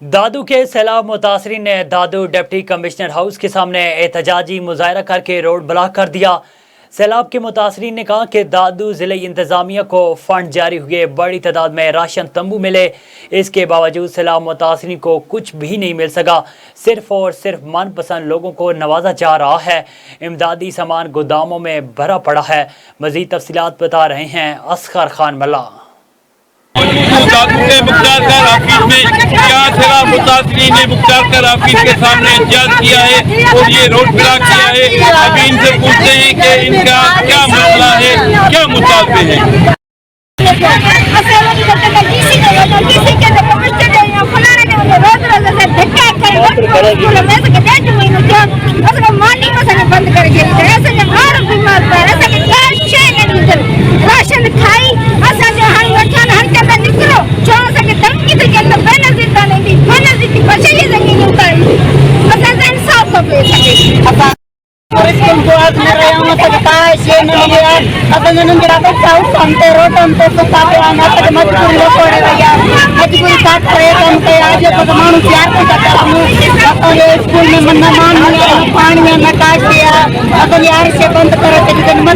दादू के सैलाब मुतासरीन ने दादू डिप्टी कमिश्नर हाउस के सामने एहतजाजी मुजाहरा करके रोड ब्लॉक कर दिया। सैलाब के मुतासरीन ने कहा कि दादू जिले इंतजामिया को फंड जारी हुए, बड़ी तादाद में राशन तंबू मिले, इसके बावजूद सैलाब मुतासरीन को कुछ भी नहीं मिल सका। सिर्फ और सिर्फ मनपसंद लोगों को नवाजा जा रहा है। इमदादी सामान गोदामों में भरा पड़ा है। मजीद तफसीलात बता रहे हैं असगर खान मल्ला। दादू के मुख्तार कर ऑफिस में यहाँ सेवा मुतासरीन ने मुख्तार कर ऑफिस के सामने एहतजाज किया है और ये रोड ब्लॉक किया है। अभी इनसे पूछते हैं कि इनका क्या मसला है, क्या मुतालबे हैं।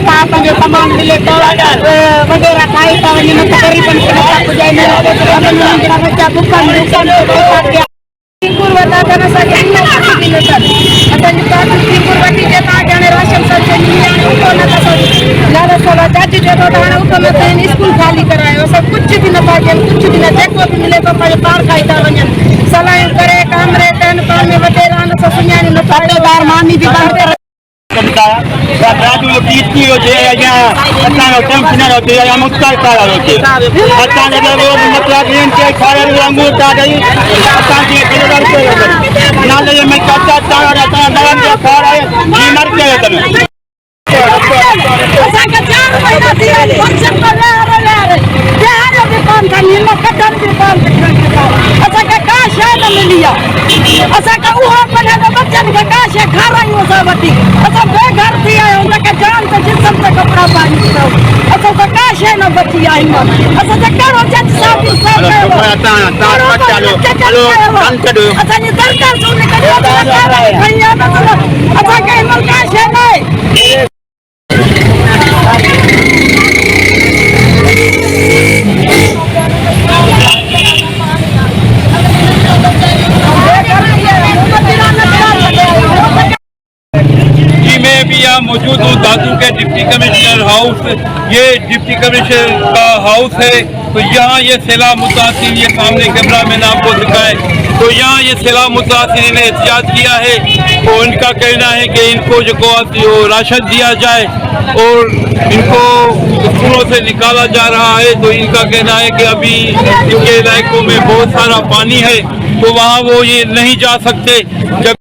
बंद करे सामान मिले तो वगैरह खाई बच्चा भूखा स्कूल खाली करायो सब कुछ भी न पाए, कुछ भी न जेको भी मिले तो पार खाई था वजन सलाह करे कमरे टन पार में वडेरा न सुनियानी न खातेदार मानी भी बाहर कर राजू लोग इतनी होते हैं यहाँ अचानक टेंशन होते हैं, मुख्तार काला होते हैं अचानक वो मतलब इनके खाने में अंगूर ता गई अचानक ये किलोमीटर पे ना ले मैं कच्चा चारा रहता है दवा में खा रहे हैं मर गए तने ऐसा का 4 महीना दिया फंक्शन कर रहे बिहार में काम करनी है कटन भी काम ऐसा का काश है न लिया ऐसा का वो बने बच्चन के काश है खा रही हो सबती ऐसा बेघर दिया है उनका जान से जिस्म से कपड़ा पानी दो ऐसा का काश है न बची आई ऐसा का करो जज साहब चलो ऐसा ये सरकार सुनने का भैया ऐसा का इमल काश है नहीं मौजूद हूँ दादू के डिप्टी कमिश्नर हाउस। ये डिप्टी कमिश्नर का हाउस है। तो यहाँ ये सैलाब मुतासिर, ये सामने कैमरा मैंने आपको दिखाए, तो यहाँ ये सैलाब मुतासिर ने एहतजाज किया है और इनका कहना है कि इनको जो राशन दिया जाए और इनको स्कूलों से निकाला जा रहा है। तो इनका कहना है कि अभी इनके इलाकों में बहुत सारा पानी है तो वहाँ वो ये नहीं जा सकते। जब